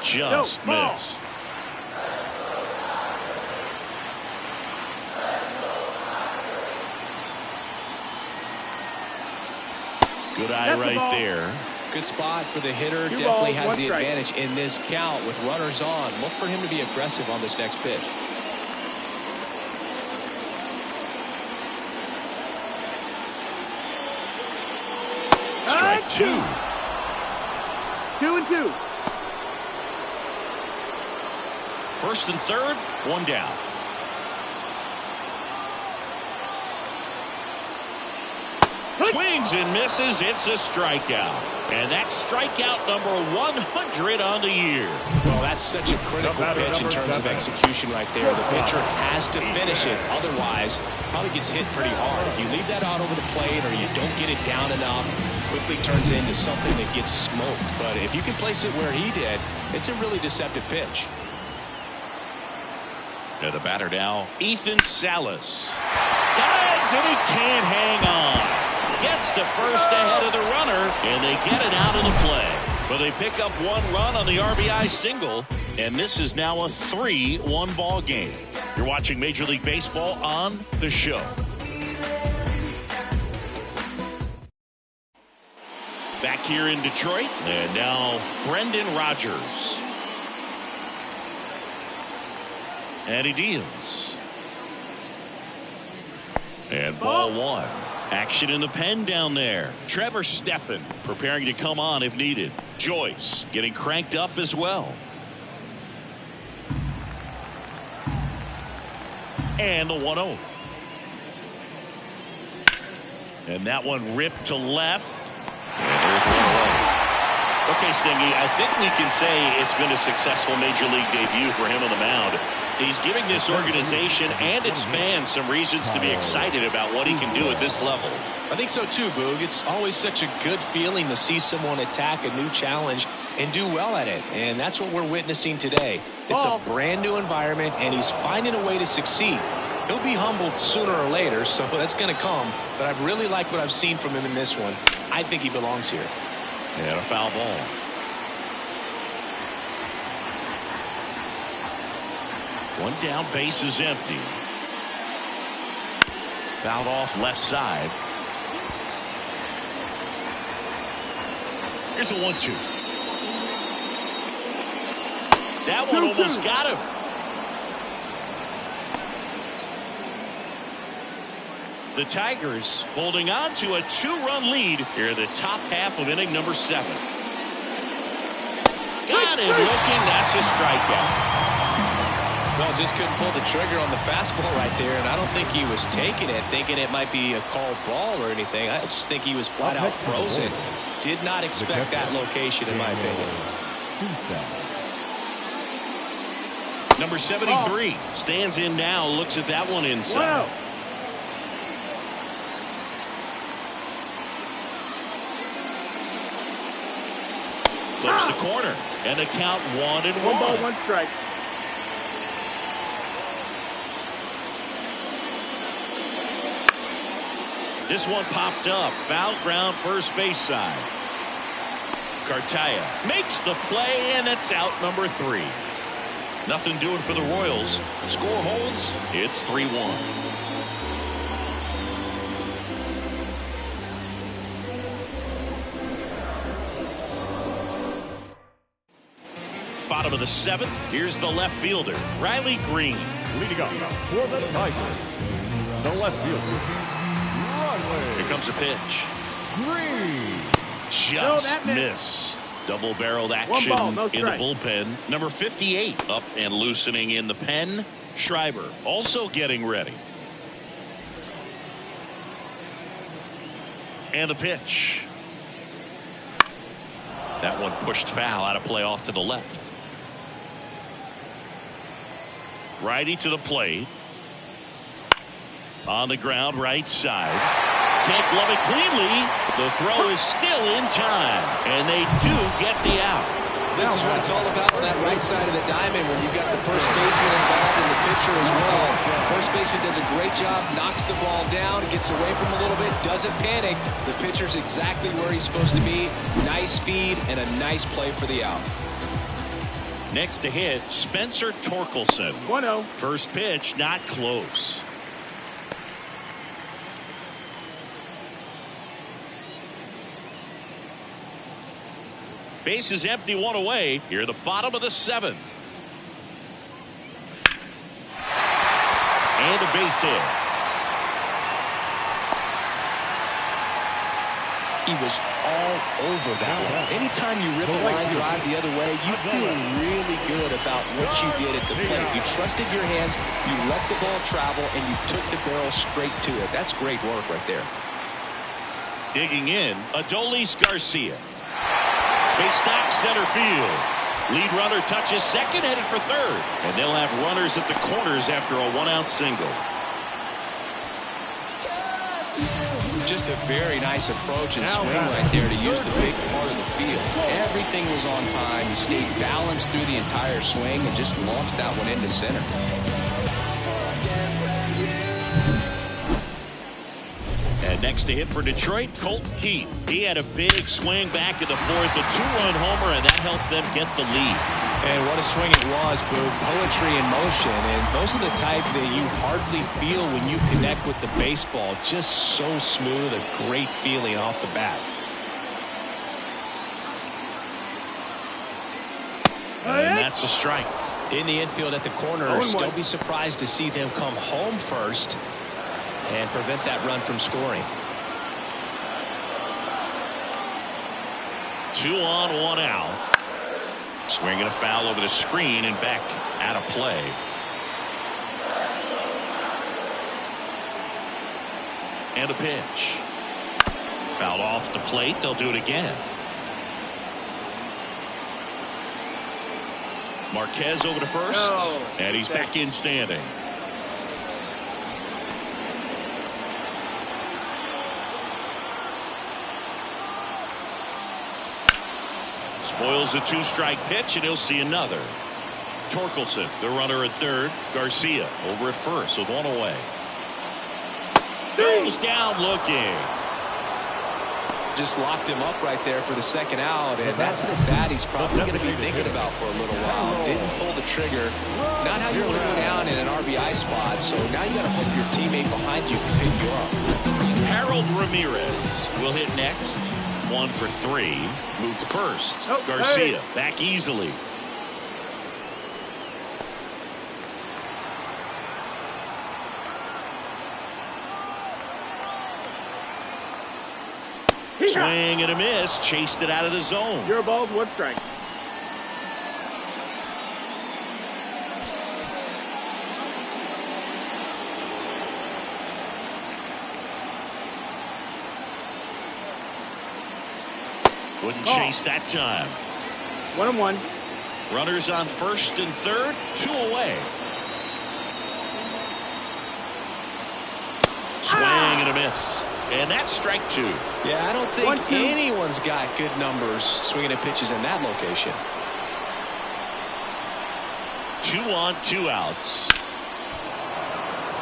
Just missed. Good eye right there. Good spot for the hitter. Definitely has the advantage in this count with runners on. Look for him to be aggressive on this next pitch. Strike 2. 2-2. First and third, one down. Swings and misses. It's a strikeout. And that's strikeout number 100 on the year. Well, that's such a critical pitch in terms of execution right there. The pitcher has to finish it. Otherwise, probably gets hit pretty hard. If you leave that out over the plate or you don't get it down enough, quickly turns into something that gets smoked. But if you can place it where he did, it's a really deceptive pitch. And the batter now, Ethan Salas. Dives and he can't hang on. Gets to first ahead of the runner, and they get it out of the play. But they pick up 1 run on the RBI single, and this is now a 3-1 ball game. You're watching Major League Baseball on The Show. Back here in Detroit, and now Brendan Rodgers. And he deals. And ball 1. Action in the pen down there. Trevor Stephan preparing to come on if needed. Joyce getting cranked up as well. And the 1-0. And that one ripped to left. And there's one away. Okay, Singy, I think we can say it's been a successful Major League debut for him on the mound. He's giving this organization and its fans some reasons to be excited about what he can do at this level. I think so too, Boog. It's always such a good feeling to see someone attack a new challenge and do well at it. And that's what we're witnessing today. It's a brand new environment, and he's finding a way to succeed. He'll be humbled sooner or later, so that's going to come. But I really like what I've seen from him in this one. I think he belongs here. And a foul ball. One down, base is empty. Fouled off left side. Here's a 1-2. That one almost got him. The Tigers holding on to a 2-run lead here in the top half of inning number 7. Got him looking. That's a strikeout. Well, just couldn't pull the trigger on the fastball right there, and I don't think he was taking it, thinking it might be a called ball or anything. I just think he was flat out frozen. Did not expect that location, in my opinion. Number 73 stands in now, looks at that one inside. Wow. Clips the corner, and the count 1-1. 1 ball, 1 strike. This one popped up. Foul ground, first base side. Cartaya makes the play, and it's out number 3. Nothing doing for the Royals. Score holds. It's 3-1. Bottom of the 7th. Here's the left fielder, Riley Green. Leading up for the Tigers, the left fielder, Riley. Here comes a pitch. Green. Just missed. Double-barreled action 1 ball, no in the strike. bullpen. Number 58 up and loosening in the pen. Schreiber also getting ready. And the pitch. That one pushed foul, out of play off to the left. Righty to the plate. On the ground, right side. Can't glove it cleanly. The throw is still in time, and they do get the out. This is what it's all about on that right side of the diamond when you've got the first baseman involved and the pitcher as well. First baseman does a great job, knocks the ball down, gets away from him a little bit, doesn't panic. The pitcher's exactly where he's supposed to be. Nice feed and a nice play for the out. Next to hit, Spencer Torkelson. 1-0. First pitch, not close. Base is empty, 1 away. Here, the bottom of the 7th. And a base hit. He was all over that one. Anytime you rip a line drive the other way, you feel really good about what you did at the plate. You trusted your hands, you let the ball travel, and you took the barrel straight to it. That's great work right there. Digging in, Adolis Garcia. Base knock, center field. Lead runner touches second, headed for third. And they'll have runners at the corners after a 1-out single. Just a very nice approach and swing right there to use the big part of the field. Everything was on time. He stayed balanced through the entire swing and just launched that one into center. And next to hit for Detroit, Colton Keith. He had a big swing back in the 4th, a 2-run homer, and that helped them get the lead. And what a swing it was, Boog. Poetry in motion. And those are the type that you hardly feel when you connect with the baseball. Just so smooth, a great feeling off the bat. And that's a strike. In the infield at the corner, still be surprised to see them come home first and prevent that run from scoring. 2 on, 1 out. Swinging a foul over the screen and back out of play. And a pitch. Fouled off the plate. They'll do it again. Marquez over to first. And he's back in standing. Spoils the 2-strike pitch, and he'll see another. Torkelson, the runner at third. Garcia over at first with 1 away. Goes down looking. Just locked him up right there for the second out, and that's an at-bat he's probably going to be thinking about for a little while. Didn't pull the trigger. Not how you want to go down in an RBI spot, so now you got to hope your teammate behind you can pick you up. Harold Ramirez will hit next. 1 for 3. Move to first. Garcia back easily. Swing and a miss. Chased it out of the zone. 0 balls, 1 strike. Wouldn't chase that time. 1-1. Runners on first and third, 2 away. Swing and a miss. And that's strike 2. Yeah, I don't think 1-2. anyone's got good numbers swinging at pitches in that location. 2 on, 2 outs.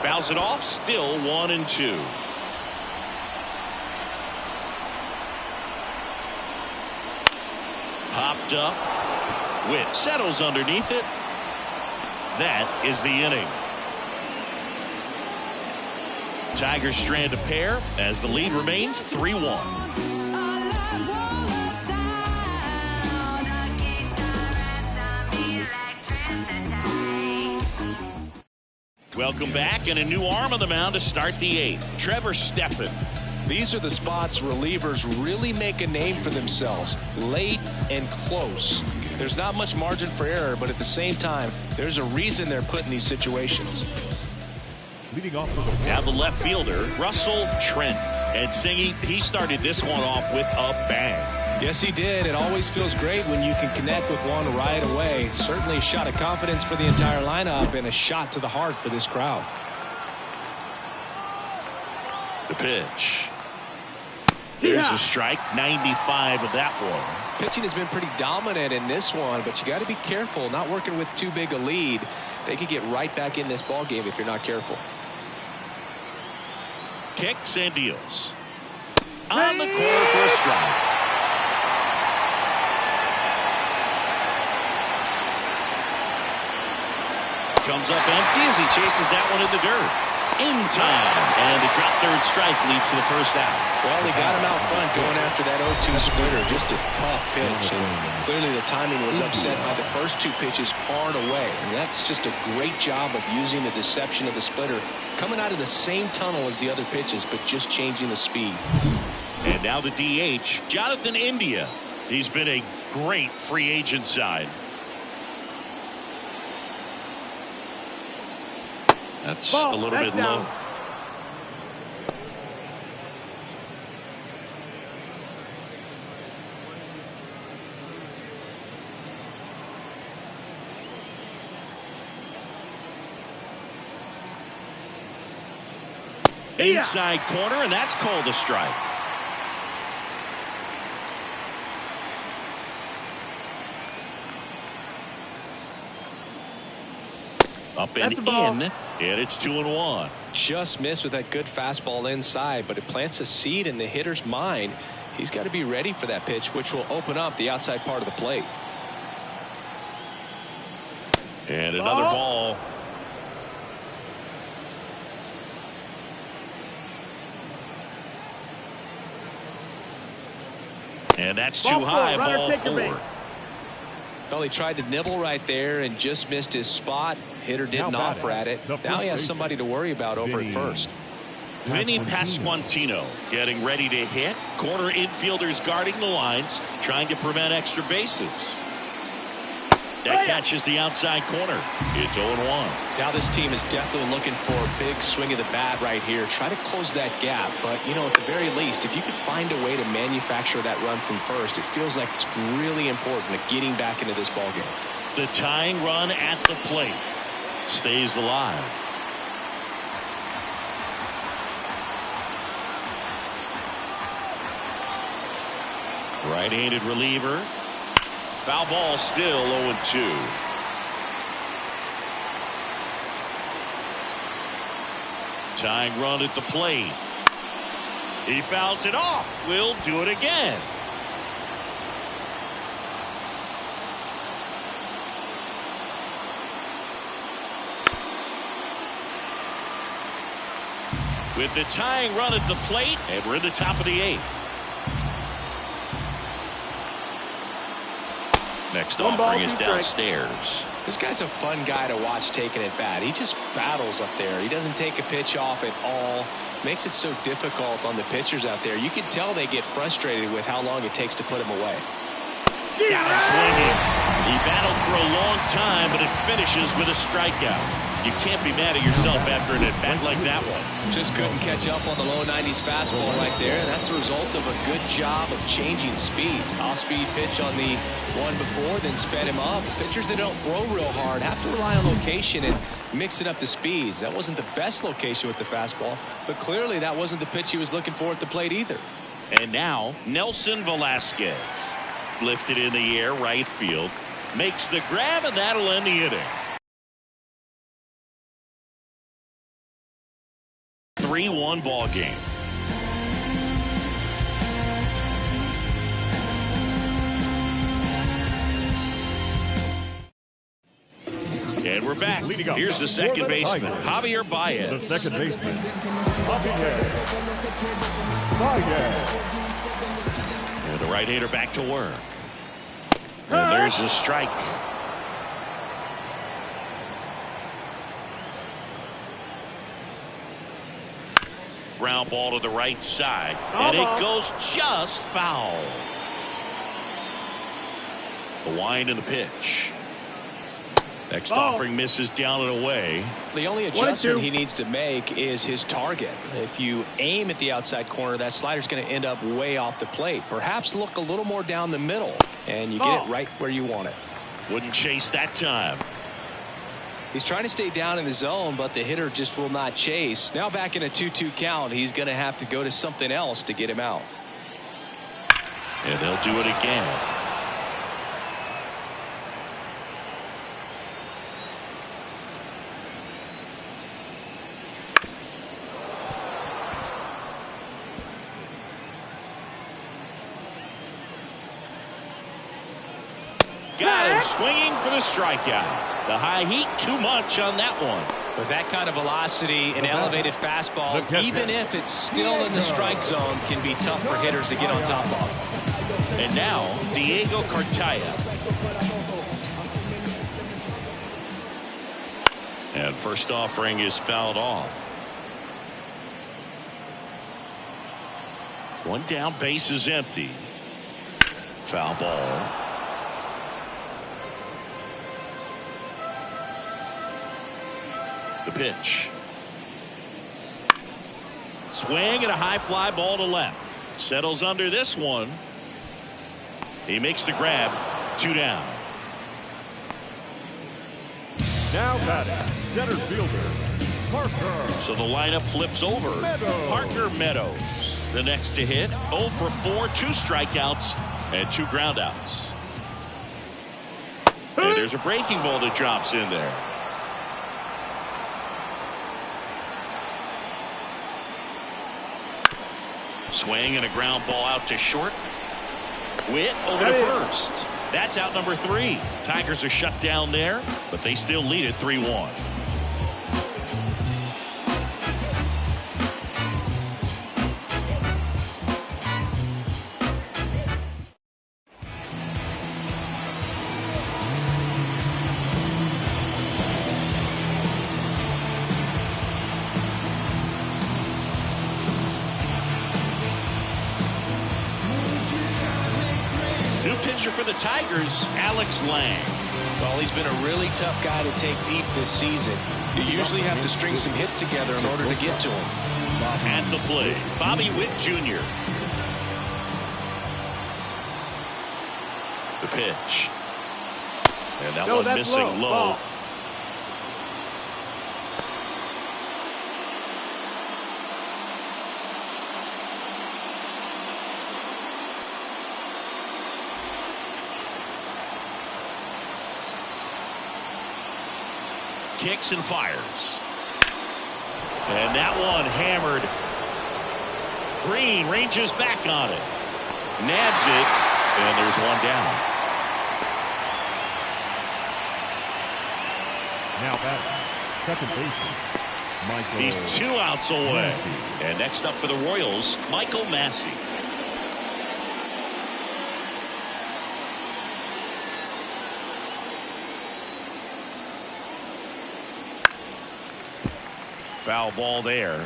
Fouls it off, still 1-2. Popped up. Witt settles underneath it. That is the inning. Tigers strand a pair as the lead remains 3-1. Welcome back, and a new arm on the mound to start the 8th. Trevor Stephan. These are the spots relievers really make a name for themselves. Late and close. There's not much margin for error, but at the same time, there's a reason they're put in these situations. Leading off for the Now the left fielder, Russell Trent. And Singy, he started this one off with a bang. Yes, he did. It always feels great when you can connect with one right away. Certainly a shot of confidence for the entire lineup and a shot to the heart for this crowd. The pitch. There's a strike, 95 of that one. Pitching has been pretty dominant in this one, but you got to be careful. Not working with too big a lead. They could get right back in this ball game if you're not careful. Kicks and deals. On the corner for a strike. Comes up empty as he chases that one in the dirt. In time, and the drop third strike leads to the first out. Well, he got him out front going after that 0-2 splitter. Just a tough pitch. And clearly the timing was upset by the first 2 pitches hard away. And that's just a great job of using the deception of the splitter. Coming out of the same tunnel as the other pitches, but just changing the speed. And now the DH, Jonathan India. He's been a great free agent side. That's a little bit low. Inside corner, and that's called a strike. Up and in, and it's 2-1. Just missed with that good fastball inside, but it plants a seed in the hitter's mind. He's got to be ready for that pitch, which will open up the outside part of the plate. And another ball. And that's too high, ball 4. Well, he tried to nibble right there and just missed his spot. Hitter didn't offer at it. Now he has somebody to worry about over at first. Vinny Pasquantino getting ready to hit. Corner infielders guarding the lines, trying to prevent extra bases. That catches the outside corner. It's 0-1. Now this team is definitely looking for a big swing of the bat right here. Try to close that gap. But, you know, at the very least, if you could find a way to manufacture that run from first, it feels like it's really important to getting back into this ballgame. The tying run at the plate stays alive. Right-handed reliever. Foul ball, still 0-2. Tying run at the plate. He fouls it off. We'll do it again. With the tying run at the plate, and we're in the top of the 8th. Next offering is downstairs. This guy's a fun guy to watch taking at bat. He just battles up there. He doesn't take a pitch off at all. Makes it so difficult on the pitchers out there. You can tell they get frustrated with how long it takes to put him away. Got him swinging. He battled for a long time, but it finishes with a strikeout. You can't be mad at yourself after an at-bat like that one. Just couldn't catch up on the low 90s fastball right there. That's a result of a good job of changing speeds. Off-speed pitch on the one before, then sped him up. Pitchers that don't throw real hard have to rely on location and mix it up to speeds. That wasn't the best location with the fastball, but clearly that wasn't the pitch he was looking for at the plate either. And now, Nelson Velasquez. Lifted in the air, right field. Makes the grab, and that'll end the inning. 3-1 ball game. And we're back. Here's the second baseman, Javier Baez. The second baseman, Javier Baez. And the right-hander back to work. And there's the strike. Ground ball to the right side. And it goes just foul. The wind and the pitch. Next offering misses down and away. The only adjustment he needs to make is his target. If you aim at the outside corner, that slider's going to end up way off the plate. Perhaps look a little more down the middle, and you get it right where you want it. Wouldn't chase that time. He's trying to stay down in the zone, but the hitter just will not chase. Now back in a 2-2 count, he's going to have to go to something else to get him out. And they'll do it again. Got him swinging for the strikeout. The high heat, too much on that one. With that kind of velocity, an elevated fastball, even if it's still in the strike zone, can be tough for hitters to get on top of. And now, Diego Cartaya. And first offering is fouled off. One down, base is empty. Foul ball. The pitch. Swing and a high fly ball to left. Settles under this one. He makes the grab. 2 down. Now batting, center fielder, Parker. So the lineup flips over. Meadows. Parker Meadows. The next to hit. 0 for 4, 2 strikeouts, and 2 groundouts. And there's a breaking ball that drops in there. Swing and a ground ball out to short. Witt over to first. That's out number 3. Tigers are shut down there, but they still lead it 3-1. New pitcher for the Tigers, Alex Lang. Well, he's been a really tough guy to take deep this season. You usually have to string some hits together in order to get to him. At the plate, Bobby Witt Jr. The pitch. And that one missing low. Kicks and fires. And that one hammered. Green ranges back on it. Nabs it. And there's one down. Now batting, second baseman, Michael. He's 2 outs away. Massey. And next up for the Royals, Michael Massey. Foul ball there.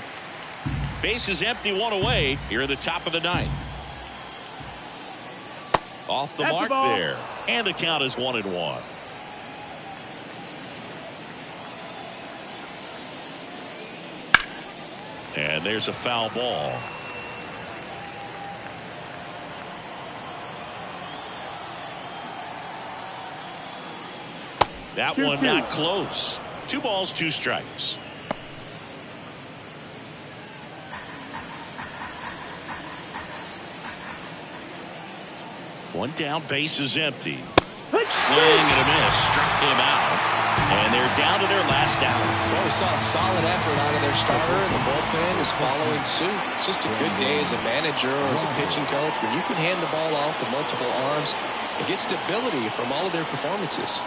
Bases empty, one away here in the top of the ninth. Off the mark there. And the count is 1-1. And there's a foul ball. That one not close. 2 balls, 2 strikes. One down, base is empty. Swing and a miss, struck him out. And they're down to their last out. Well, we saw a solid effort out of their starter, and the bullpen is following suit. It's just a good day as a manager or as a pitching coach when you can hand the ball off to multiple arms and get stability from all of their performances.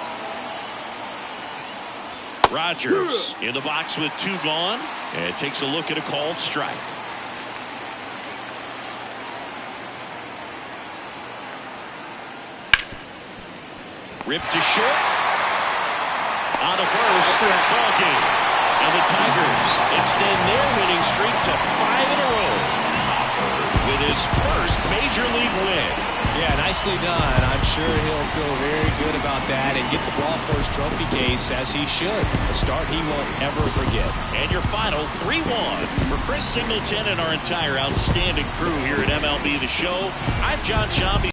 Rogers in the box with 2 gone, and takes a look at a called strike. Ripped to short. On to first. Ball game. And the Tigers extend their winning streak to 5 in a row. Hopper with his first major league win. Yeah, nicely done. I'm sure he'll feel very good about that and get the ball for his trophy case as he should. A start he won't ever forget. And your final 3-1 for Chris Singleton and our entire outstanding crew here at MLB The Show. I'm John Sciambi.